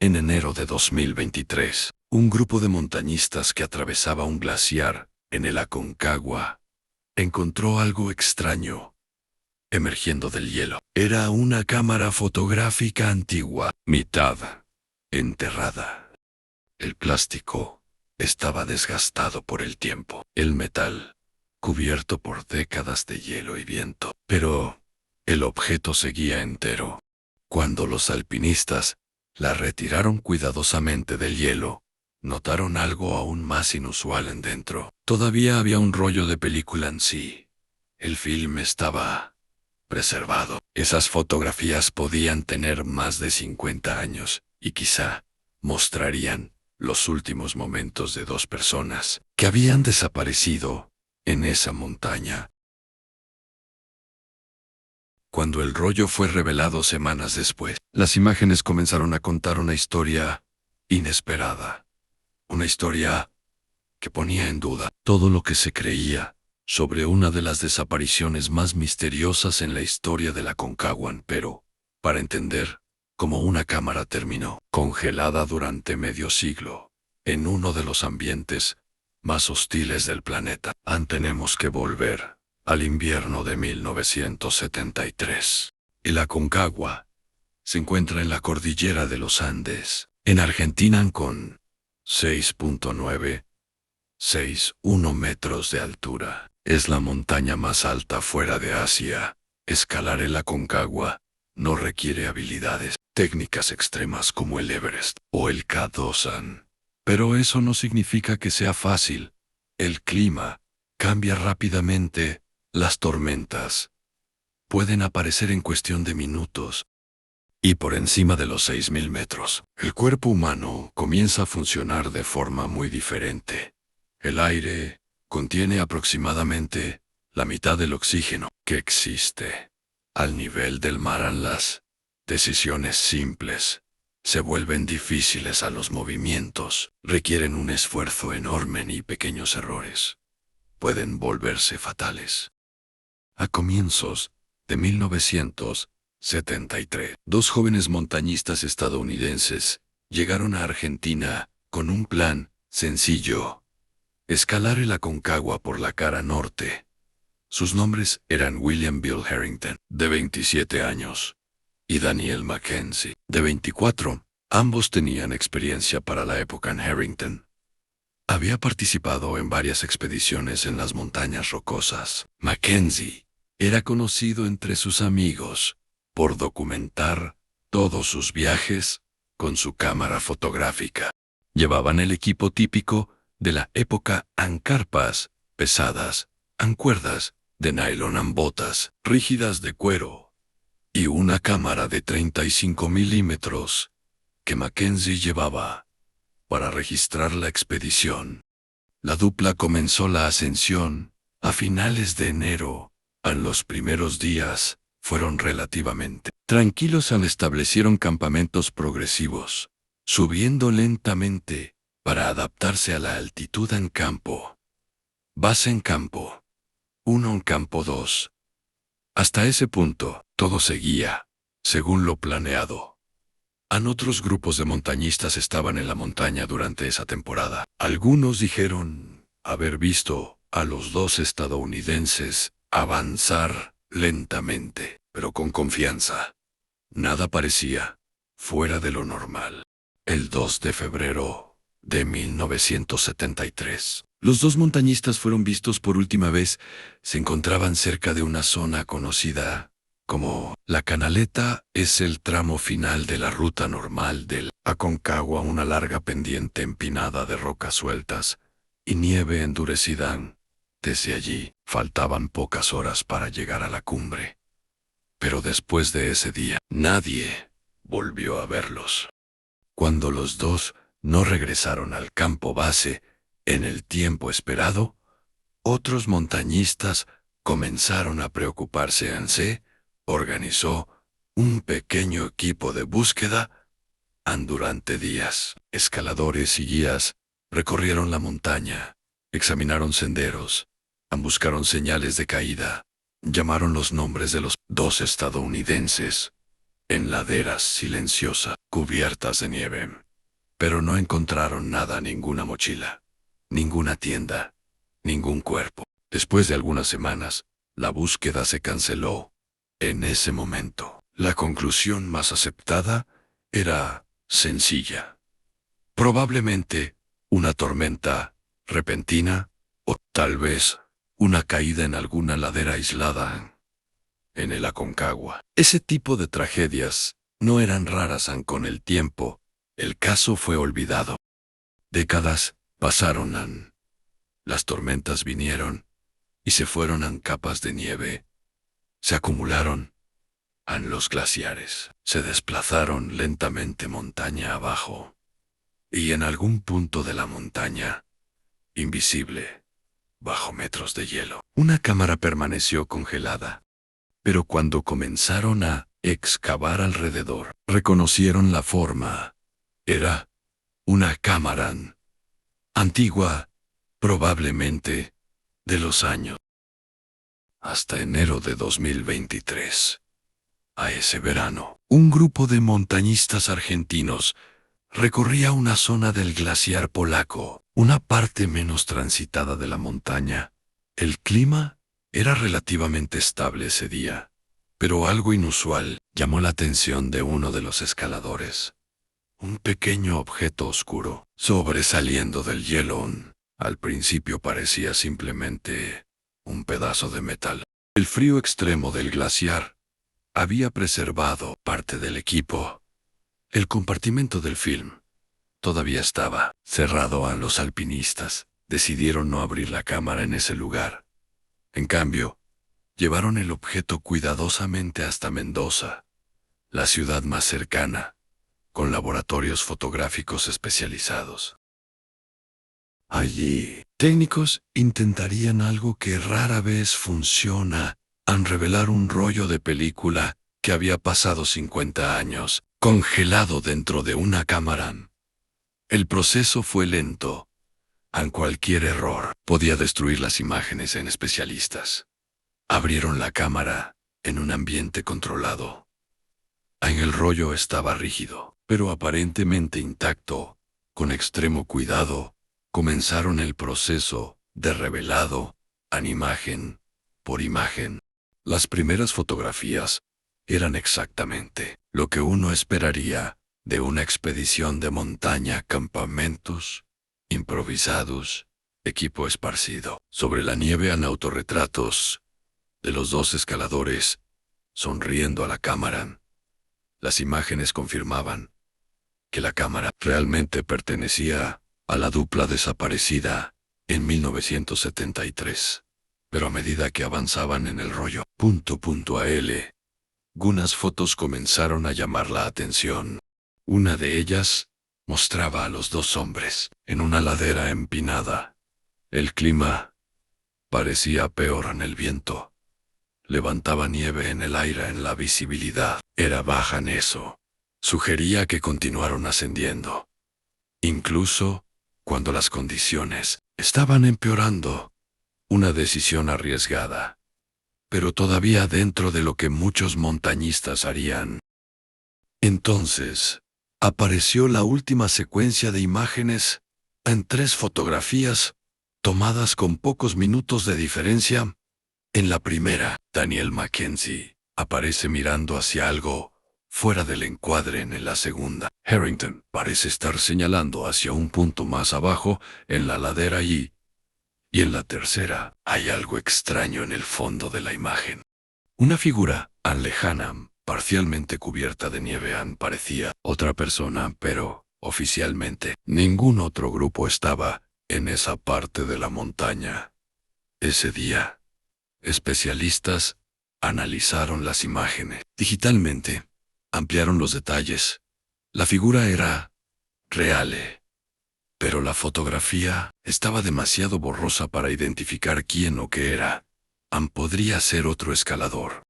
En enero de 2023, un grupo de montañistas que atravesaba un glaciar en el Aconcagua encontró algo extraño emergiendo del hielo. Era una cámara fotográfica antigua, mitad enterrada. El plástico estaba desgastado por el tiempo, el metal cubierto por décadas de hielo y viento, pero el objeto seguía entero. Cuando los alpinistas la retiraron cuidadosamente del hielo, notaron algo aún más inusual en dentro. Todavía había un rollo de película en sí. El film estaba preservado. Esas fotografías podían tener más de 50 años y quizá mostrarían los últimos momentos de dos personas que habían desaparecido en esa montaña. Cuando el rollo fue revelado semanas después, las imágenes comenzaron a contar una historia inesperada. Una historia que ponía en duda todo lo que se creía sobre una de las desapariciones más misteriosas en la historia de la Aconcagua, pero, para entender cómo una cámara terminó congelada durante medio siglo, en uno de los ambientes más hostiles del planeta, tenemos que volver al invierno de 1973. El Aconcagua se encuentra en la cordillera de los Andes, en Argentina, con 6.961 metros de altura. Es la montaña más alta fuera de Asia. Escalar el Aconcagua no requiere habilidades técnicas extremas como el Everest o el K2. Pero eso no significa que sea fácil. El clima cambia rápidamente. Las tormentas pueden aparecer en cuestión de minutos. Y por encima de los 6.000 metros, el cuerpo humano comienza a funcionar de forma muy diferente. El aire contiene aproximadamente la mitad del oxígeno que existe. Al nivel del mar, las decisiones simples se vuelven difíciles. A los movimientos requieren un esfuerzo enorme y pequeños errores pueden volverse fatales. A comienzos de 1973, dos jóvenes montañistas estadounidenses llegaron a Argentina con un plan sencillo: escalar el Aconcagua por la cara norte. Sus nombres eran William Bill Harrington, de 27 años, y Daniel Mackenzie, de 24. Ambos tenían experiencia para la época. Harrington había participado en varias expediciones en las montañas rocosas. Mackenzie era conocido entre sus amigos por documentar todos sus viajes con su cámara fotográfica. Llevaban el equipo típico de la época: carpas pesadas, cuerdas de nylon, botas rígidas de cuero y una cámara de 35 milímetros que Mackenzie llevaba para registrar la expedición. La dupla comenzó la ascensión a finales de enero. En los primeros días fueron relativamente tranquilos. Establecieron campamentos progresivos, subiendo lentamente para adaptarse a la altitud. En campo base, en campo 1, en campo 2. Hasta ese punto, todo seguía según lo planeado. Otros grupos de montañistas estaban en la montaña durante esa temporada. Algunos dijeron haber visto a los dos estadounidenses avanzar lentamente, pero con confianza. Nada parecía fuera de lo normal. El 2 de febrero de 1973, los dos montañistas fueron vistos por última vez. Se encontraban cerca de una zona conocida como la Canaleta. Es el tramo final de la ruta normal del Aconcagua, una larga pendiente empinada de rocas sueltas y nieve endurecida. Desde allí, faltaban pocas horas para llegar a la cumbre. Pero después de ese día, nadie volvió a verlos. Cuando los dos no regresaron al campo base en el tiempo esperado, otros montañistas comenzaron a preocuparse. Se organizó un pequeño equipo de búsqueda. Durante días, escaladores y guías recorrieron la montaña, examinaron senderos, buscaron señales de caída, llamaron los nombres de los dos estadounidenses, en laderas silenciosas, cubiertas de nieve. Pero no encontraron nada, ninguna mochila, ninguna tienda, ningún cuerpo. Después de algunas semanas, la búsqueda se canceló. En ese momento, la conclusión más aceptada era sencilla. Probablemente una tormenta repentina o tal vez una caída en alguna ladera aislada en el Aconcagua. Ese tipo de tragedias no eran raras con el tiempo. El caso fue olvidado. Décadas pasaron. Las tormentas vinieron y se fueron en capas de nieve. Se acumularon en los glaciares. Se desplazaron lentamente montaña abajo. Y en algún punto de la montaña, invisible, bajo metros de hielo, una cámara permaneció congelada. Pero cuando comenzaron a excavar alrededor, reconocieron la forma. Era una cámara antigua, probablemente de los años hasta enero de 2023. A ese verano, un grupo de montañistas argentinos recorría una zona del glaciar polaco, una parte menos transitada de la montaña. El clima era relativamente estable ese día, pero algo inusual llamó la atención de uno de los escaladores. Un pequeño objeto oscuro, sobresaliendo del hielo. Al principio parecía simplemente un pedazo de metal. El frío extremo del glaciar había preservado parte del equipo. El compartimento del film todavía estaba cerrado. A los alpinistas decidieron no abrir la cámara en ese lugar. En cambio, llevaron el objeto cuidadosamente hasta Mendoza, la ciudad más cercana, con laboratorios fotográficos especializados. Allí, técnicos intentarían algo que rara vez funciona, revelar un rollo de película que había pasado 50 años, congelado dentro de una cámara. El proceso fue lento. Cualquier error podía destruir las imágenes en especialistas. Abrieron la cámara en un ambiente controlado. El rollo estaba rígido, pero aparentemente intacto. Con extremo cuidado, comenzaron el proceso de revelado, imagen por imagen. Las primeras fotografías eran exactamente lo que uno esperaría de una expedición de montaña, campamentos improvisados, equipo esparcido sobre la nieve. Autorretratos de los dos escaladores sonriendo a la cámara. Las imágenes confirmaban que la cámara realmente pertenecía a la dupla desaparecida en 1973. Pero a medida que avanzaban en el rollo, .al, algunas fotos comenzaron a llamar la atención. Una de ellas mostraba a los dos hombres en una ladera empinada. El clima parecía peor. El viento levantaba nieve en el aire. La visibilidad era baja. Eso sugería que continuaron ascendiendo, incluso cuando las condiciones estaban empeorando. Una decisión arriesgada, pero todavía dentro de lo que muchos montañistas harían. Entonces, apareció la última secuencia de imágenes, en 3 fotografías, tomadas con pocos minutos de diferencia. En la primera, Daniel Mackenzie aparece mirando hacia algo fuera del encuadre. En la segunda, Harrington parece estar señalando hacia un punto más abajo en la ladera y en la tercera, hay algo extraño en el fondo de la imagen. Una figura lejana, parcialmente cubierta de nieve. Parecía otra persona, pero oficialmente ningún otro grupo estaba en esa parte de la montaña. Ese día, especialistas analizaron las imágenes digitalmente, ampliaron los detalles. La figura era real, pero la fotografía estaba demasiado borrosa para identificar quién o qué era. Podría ser otro escalador.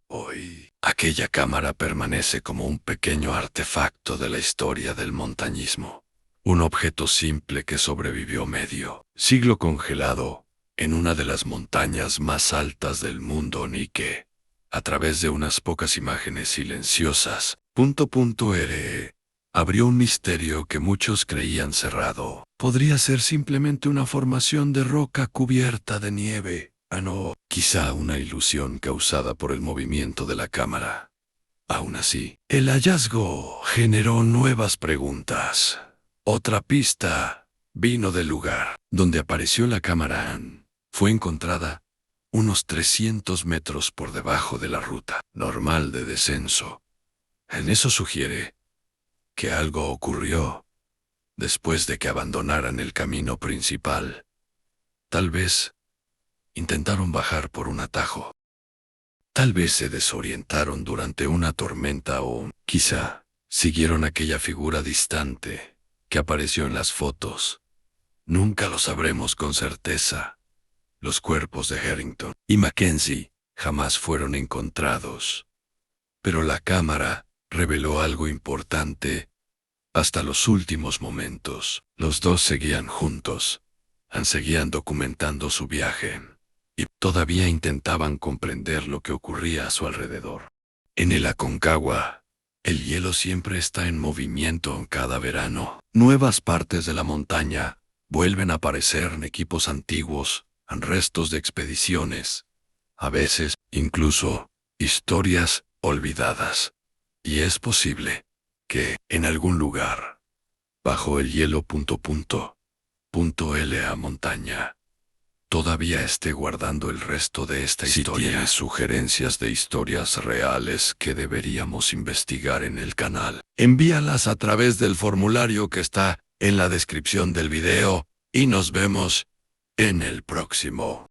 Hoy, aquella cámara permanece como un pequeño artefacto de la historia del montañismo. Un objeto simple que sobrevivió medio siglo congelado en una de las montañas más altas del mundo y que, a través de unas pocas imágenes silenciosas. Abrió un misterio que muchos creían cerrado. Podría ser simplemente una formación de roca cubierta de nieve. No, quizá una ilusión causada por el movimiento de la cámara. Aún así, el hallazgo generó nuevas preguntas. Otra pista vino del lugar donde apareció la cámara. Fue encontrada unos 300 metros por debajo de la ruta normal de descenso. En eso sugiere que algo ocurrió después de que abandonaran el camino principal. Tal vez intentaron bajar por un atajo. Tal vez se desorientaron durante una tormenta o, quizá, siguieron aquella figura distante que apareció en las fotos. Nunca lo sabremos con certeza. Los cuerpos de Harrington y Mackenzie jamás fueron encontrados. Pero la cámara reveló algo importante. Hasta los últimos momentos, los dos seguían juntos. Seguían documentando su viaje. Y todavía intentaban comprender lo que ocurría a su alrededor. En el Aconcagua, el hielo siempre está en movimiento cada verano. Nuevas partes de la montaña vuelven a aparecer en equipos antiguos, en restos de expediciones. A veces, incluso, historias olvidadas. Y es posible que, en algún lugar, bajo el hielo .L.A. montaña, todavía esté guardando el resto de esta historia. Si tienes sugerencias de historias reales que deberíamos investigar en el canal, envíalas a través del formulario que está en la descripción del video y nos vemos en el próximo.